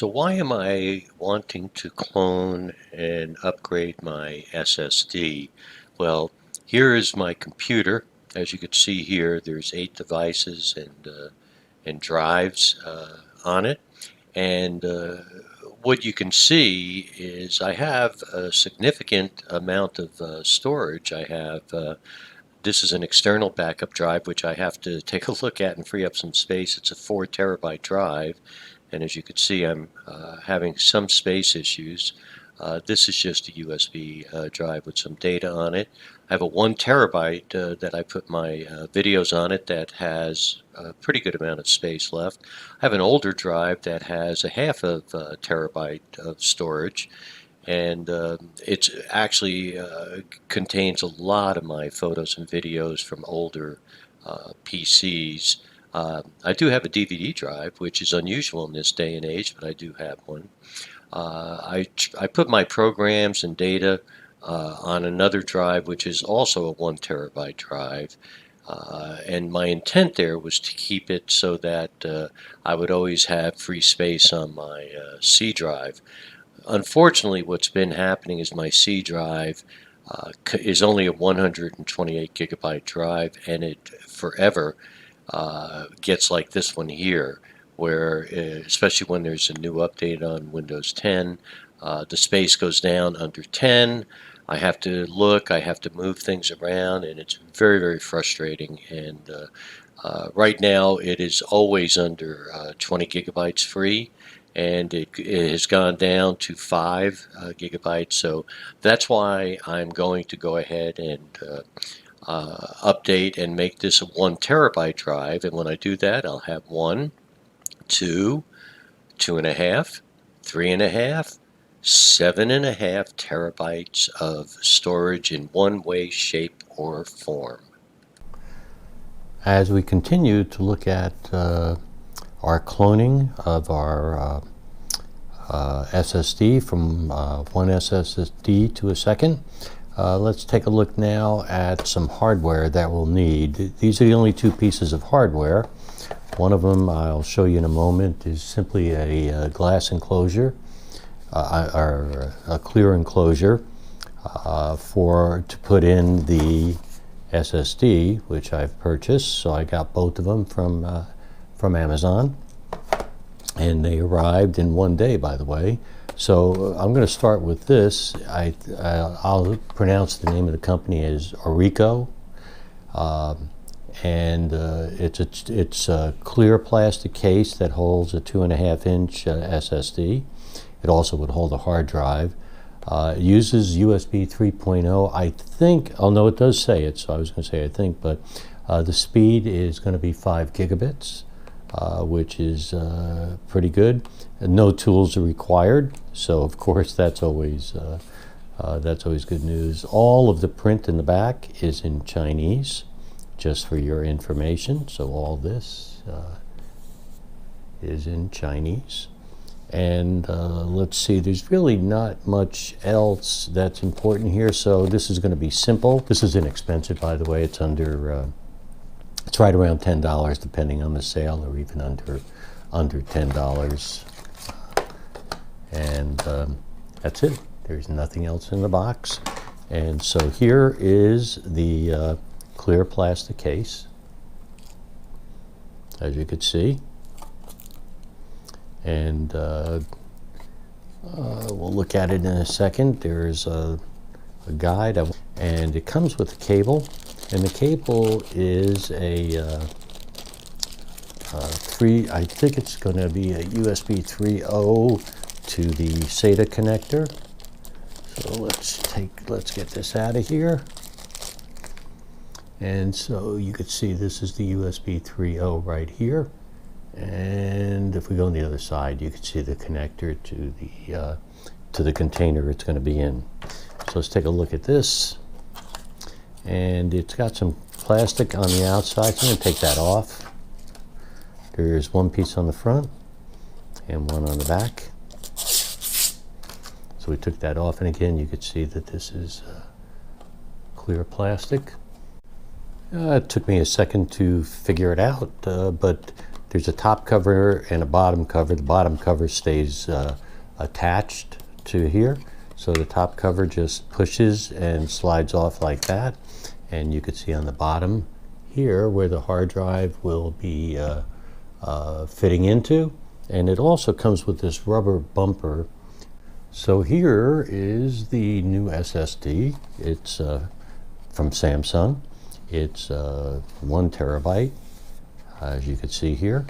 So why am I wanting to clone and upgrade my SSD? Well, here is my computer. As you can see here, there's 8 devices and drives on it. And what you can see is I have a significant amount of storage. This is an external backup drive, which I have to take a look at and free up some space. It's a 4 terabyte drive, and as you can see, I'm having some space issues. This is just a USB drive with some data on it. I have a 1 terabyte that I put my videos on it that has a pretty good amount of space left. I have an older drive that has a half of a terabyte of storage, and it actually contains a lot of my photos and videos from older PCs. I do have a DVD drive, which is unusual in this day and age, but I do have one. I put my programs and data on another drive, which is also a 1 terabyte drive. And my intent there was to keep it so that I would always have free space on my C drive. Unfortunately, what's been happening is my C drive is only a 128 gigabyte drive, and it forever gets like this one here, where especially when there's a new update on Windows 10, the space goes down under 10. I have to look, I have to move things around, and it's very, very frustrating. And right now it is always under 20 gigabytes free, and it has gone down to 5 gigabytes. So that's why I'm going to go ahead and update and make this a 1 terabyte drive. And when I do that, I'll have 1, 2, 2.5, 3.5, 7.5 terabytes of storage in one way, shape, or form. As we continue to look at our cloning of our SSD from one SSD to a second, let's take a look now at some hardware that we'll need. These are the only 2 pieces of hardware. One of them I'll show you in a moment is simply a glass enclosure, or a clear enclosure to put in the SSD, which I've purchased. So I got both of them from Amazon, and they arrived in one day, by the way. So I'm going to start with this. I'll pronounce the name of the company as Orico, and it's a clear plastic case that holds a 2.5-inch SSD. It also would hold a hard drive. It uses USB 3.0. I think, although it does say it, so I was going to say I think, but the speed is going to be 5 gigabits, which is pretty good. No tools are required, so of course that's always good news. All of the print in the back is in Chinese, just for your information. So all this is in Chinese. And let's see, there's really not much else that's important here, so this is going to be simple. This is inexpensive, by the way. It's it's right around $10, depending on the sale, or even under $10. And that's it. There's nothing else in the box. And so here is the clear plastic case, as you could see. And we'll look at it in a second. There's a guide, and it comes with a cable, and the cable is I think it's going to be a USB 3.0 to the SATA connector. So let's get this out of here. And so you could see this is the USB 3.0 right here. And if we go on the other side, you can see the connector to the container it's going to be in. So let's take a look at this. And it's got some plastic on the outside, so I'm going to take that off. There's one piece on the front and one on the back. So we took that off, and again you could see that this is clear plastic. It took me a second to figure it out, but There's a top cover and a bottom cover. The bottom cover stays attached to here. So the top cover just pushes and slides off like that. And you can see on the bottom here where the hard drive will be fitting into. And it also comes with this rubber bumper. So here is the new SSD. It's from Samsung. It's 1 terabyte, as you can see here.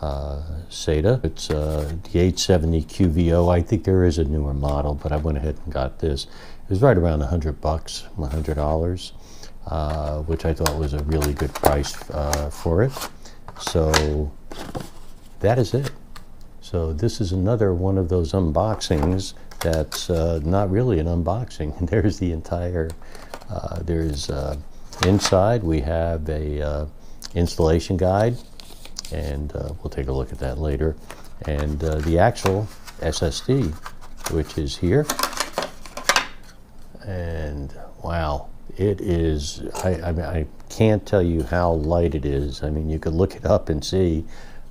SATA. It's the 870 QVO. I think there is a newer model, but I went ahead and got this. It was right around $100, $100, which I thought was a really good price for it. So that is it. So this is another one of those unboxings that's not really an unboxing. There's the entire, inside we have a installation guide, and we'll take a look at that later. And the actual SSD, which is here. And wow, it is, I mean, I can't tell you how light it is. I mean, you could look it up and see,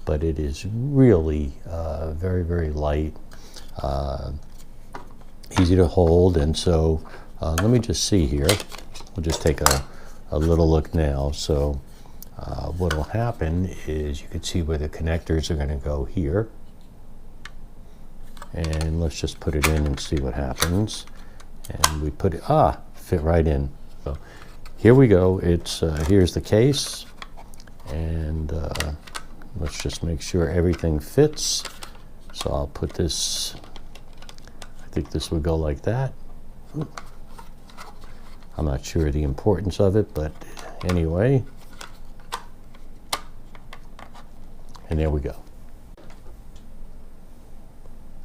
but it is really very, very light, easy to hold. And so let me just see here. We'll just take a little look now. So what will happen is you can see where the connectors are going to go here. And let's just put it in and see what happens. And we put it, fit right in. So here we go. It's here's the case. And let's just make sure everything fits. So I'll put this, I think this would go like that. I'm not sure the importance of it, but anyway. And there we go.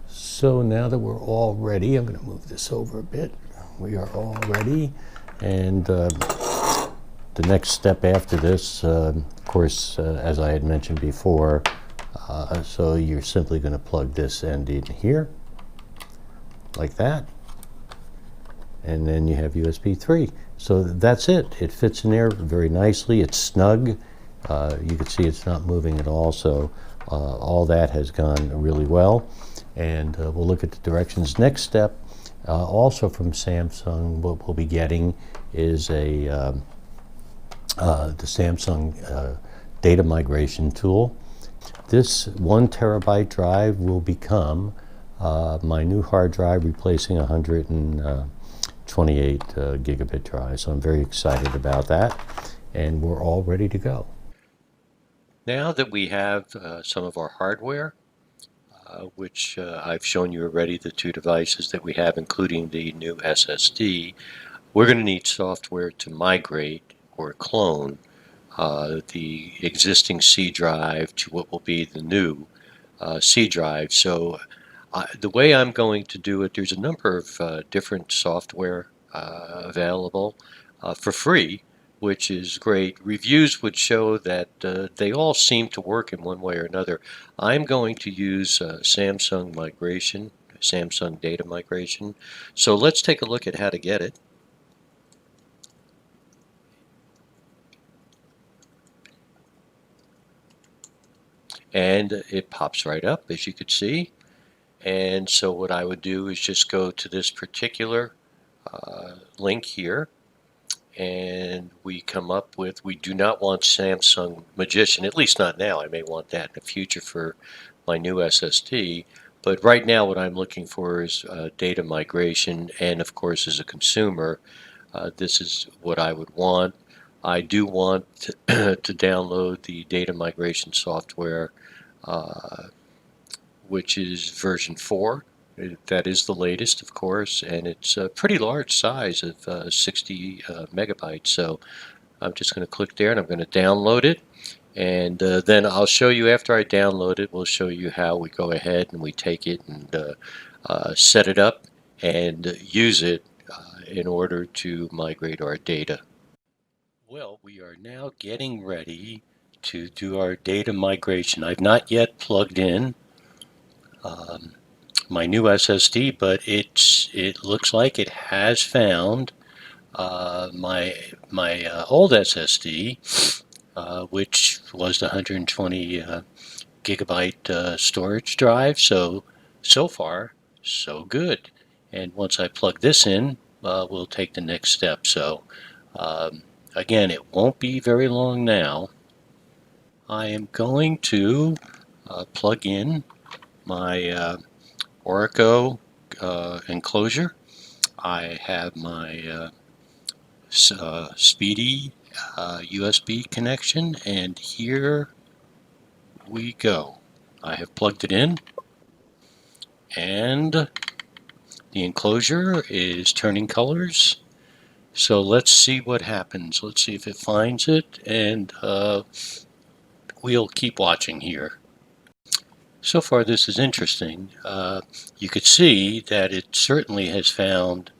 So now that we're all ready, I'm going to move this over a bit. We are all ready. And the next step after this, of course, as I had mentioned before, so you're simply going to plug this end in here, like that. And then you have USB 3. So that's it. It fits in there very nicely. It's snug. You can see it's not moving at all. So all that has gone really well. And we'll look at the directions. Next step, also from Samsung, what we'll be getting is the Samsung data migration tool. This 1 terabyte drive will become my new hard drive, replacing 128 gigabit drive. So I'm very excited about that, and we're all ready to go. Now that we have some of our hardware, which I've shown you already, the 2 devices that we have, including the new SSD, we're going to need software to migrate or clone the existing C drive to what will be the new C drive. So the way I'm going to do it, there's a number of different software available for free, which is great. Reviews would show that they all seem to work in one way or another. I'm going to use Samsung migration, Samsung data migration. So let's take a look at how to get it. And it pops right up, as you could see. And so what I would do is just go to this particular link here, and we come up with, we do not want Samsung Magician, at least not now. I may want that in the future for my new SSD, but right now what I'm looking for is data migration, and of course as a consumer, this is what I would want. I do want to download the data migration software, which is version 4. That is the latest, of course, and it's a pretty large size of 60 megabytes. So I'm just going to click there and I'm going to download it. And then I'll show you, after I download it, we'll show you how we go ahead and we take it and set it up and use it in order to migrate our data. Well, we are now getting ready to do our data migration. I've not yet plugged in my new SSD, but it looks like it has found my old SSD, which was the 120 gigabyte storage drive. So far, so good. And once I plug this in, we'll take the next step. So again, it won't be very long now. I am going to plug in my Oracle enclosure. I have my speedy USB connection, and here we go. I have plugged it in, and the enclosure is turning colors. So let's see what happens. Let's see if it finds it, and we'll keep watching here. So far this is interesting. You could see that it certainly has found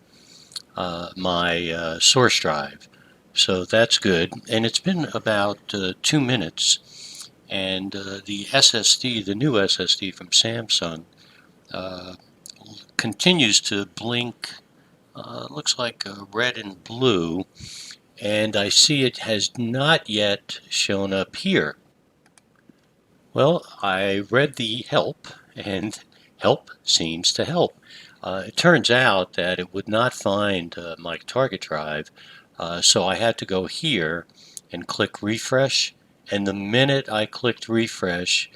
my source drive. So that's good. And it's been about 2 minutes. And the SSD, the new SSD from Samsung, continues to blink, looks like red and blue. And I see it has not yet shown up here. Well, I read the help, and help seems to help. It turns out that it would not find my target drive, so I had to go here and click refresh. And the minute I clicked refresh,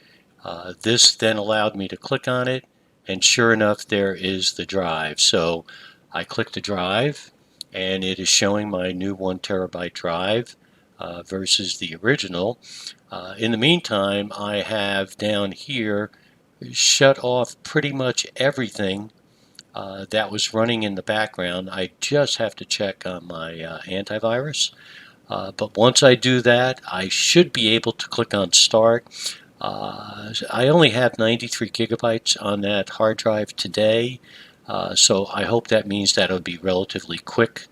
this then allowed me to click on it, and sure enough, there is the drive. So I clicked the drive, and it is showing my new 1 terabyte drive versus the original. In the meantime, I have down here shut off pretty much everything that was running in the background. I just have to check on my antivirus. But once I do that, I should be able to click on Start. I only have 93 gigabytes on that hard drive today, so I hope that means that it'll be relatively quick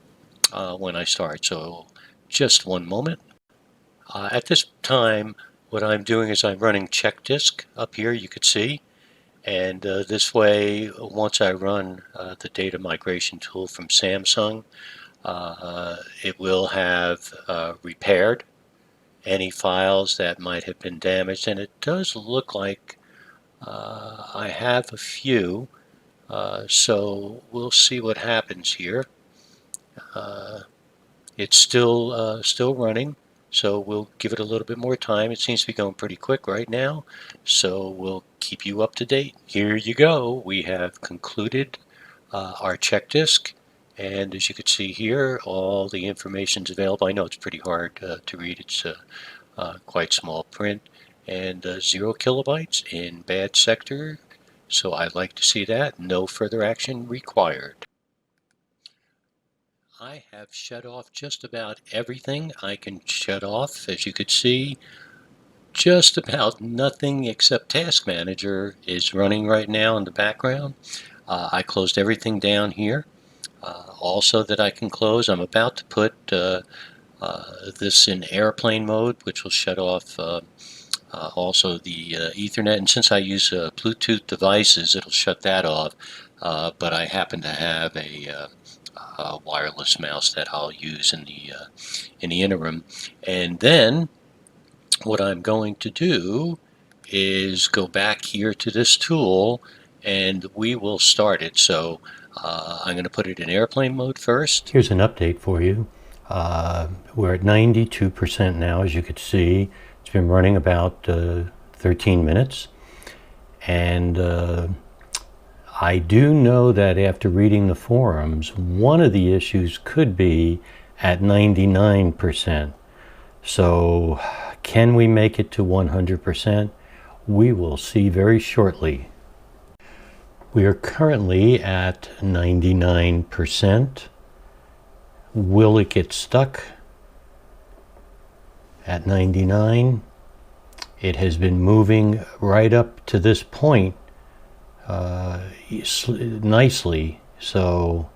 when I start. So just one moment. At this time, what I'm doing is I'm running check disk up here, you could see. And this way, once I run the data migration tool from Samsung, it will have repaired any files that might have been damaged. And it does look like I have a few, so we'll see what happens here. It's still running, so we'll give it a little bit more time. It seems to be going pretty quick right now, so we'll keep you up to date. Here you go. We have concluded our check disk, and as you can see here, all the information is available. I know it's pretty hard to read. It's quite small print, and 0 kilobytes in bad sector, so I'd like to see that. No further action required. I have shut off just about everything I can shut off. As you could see, just about nothing except Task Manager is running right now in the background. I closed everything down here. Also that I can close, I'm about to put this in airplane mode, which will shut off also the Ethernet. And since I use Bluetooth devices, it'll shut that off. But I happen to have a wireless mouse that I'll use in the interim. And then what I'm going to do is go back here to this tool, and we will start it. So I'm going to put it in airplane mode first. Here's an update for you. We're at 92% now, as you could see. It's been running about 13 minutes. And I do know that after reading the forums, one of the issues could be at 99%. So can we make it to 100%? We will see very shortly. We are currently at 99%. Will it get stuck at 99? It has been moving right up to this point nicely. So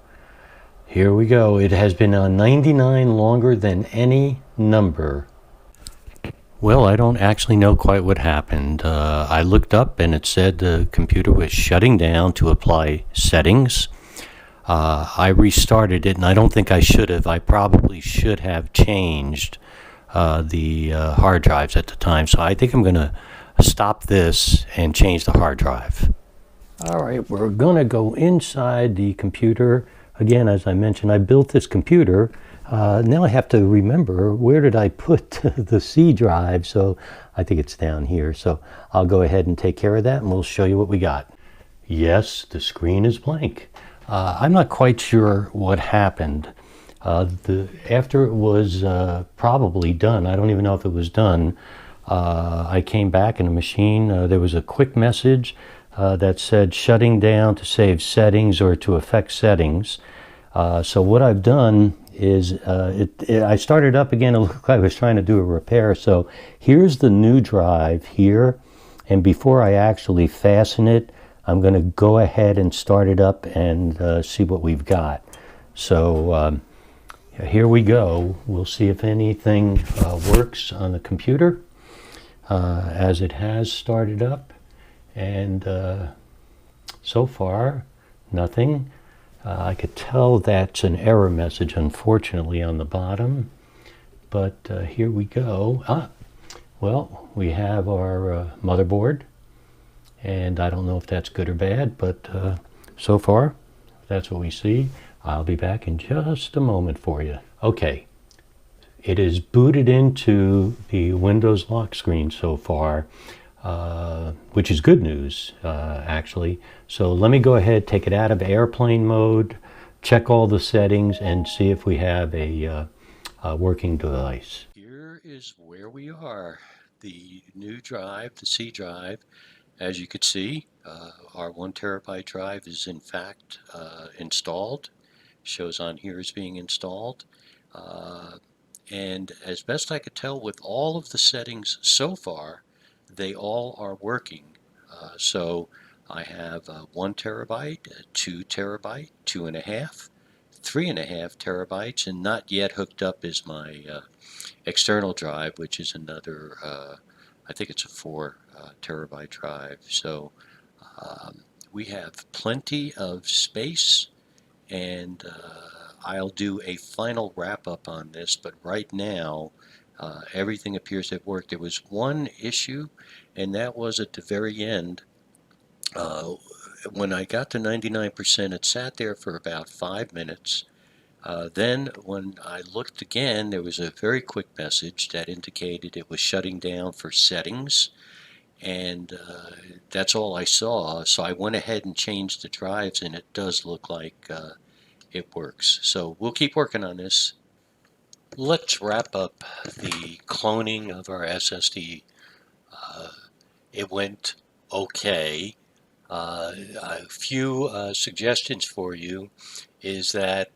here we go. It has been on 99 longer than any number. Well, I don't actually know quite what happened. I looked up and it said the computer was shutting down to apply settings. I restarted it, and I don't think I should have. I probably should have changed the hard drives at the time. So I think I'm going to stop this and change the hard drive. All right, we're going to go inside the computer. Again, as I mentioned, I built this computer. Now I have to remember, where did I put the C drive? So I think it's down here. So I'll go ahead and take care of that, and we'll show you what we got. Yes, the screen is blank. I'm not quite sure what happened. After it was probably done, I don't even know if it was done, I came back in the machine. There was a quick message that said shutting down to save settings or to affect settings. So what I've done is I started up again. It looked like I was trying to do a repair. So here's the new drive here. And before I actually fasten it, I'm going to go ahead and start it up and see what we've got. So here we go. We'll see if anything works on the computer as it has started up. And so far, nothing. I could tell that's an error message, unfortunately, on the bottom. But here we go. Well, we have our motherboard. And I don't know if that's good or bad, but so far, that's what we see. I'll be back in just a moment for you. Okay, it is booted into the Windows lock screen so far, which is good news, actually. So let me go ahead, take it out of airplane mode, check all the settings, and see if we have a working device. Here is where we are. The new drive, the C drive. As you could see, our 1 terabyte drive is in fact installed. Shows on here as being installed. And as best I could tell, with all of the settings so far, they all are working. So I have 1 terabyte, 2 terabyte, 2.5, 3.5 terabytes, and not yet hooked up is my external drive, which is another, I think it's a 4 terabyte drive. So we have plenty of space, and I'll do a final wrap up on this, but right now everything appears to have worked. There was one issue, and that was at the very end. When I got to 99%, it sat there for about 5 minutes. Then when I looked again, there was a very quick message that indicated it was shutting down for settings. And that's all I saw. So I went ahead and changed the drives, and it does look like it works. So we'll keep working on this. Let's wrap up the cloning of our SSD. It went okay. A few suggestions for you is that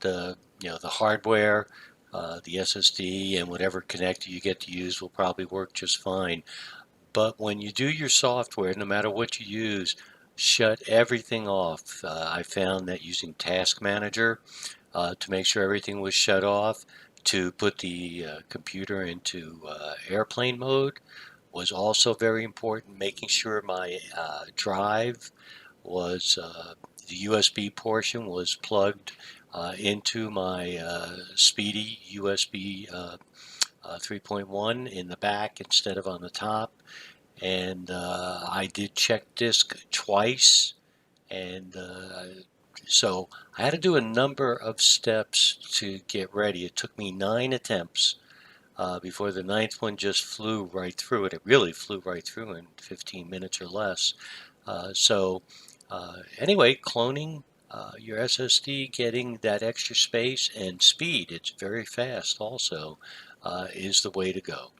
you know, the hardware, the SSD, and whatever connector you get to use will probably work just fine. But when you do your software, no matter what you use, shut everything off. I found that using Task Manager to make sure everything was shut off, to put the computer into airplane mode was also very important. Making sure my drive was, the USB portion was plugged into my speedy USB 3.1 in the back instead of on the top. And I did check disk twice, and so I had to do a number of steps to get ready. It took me 9 attempts before the 9th one just flew right through it. It really flew right through in 15 minutes or less. Anyway, cloning your SSD, getting that extra space and speed, it's very fast also, is the way to go.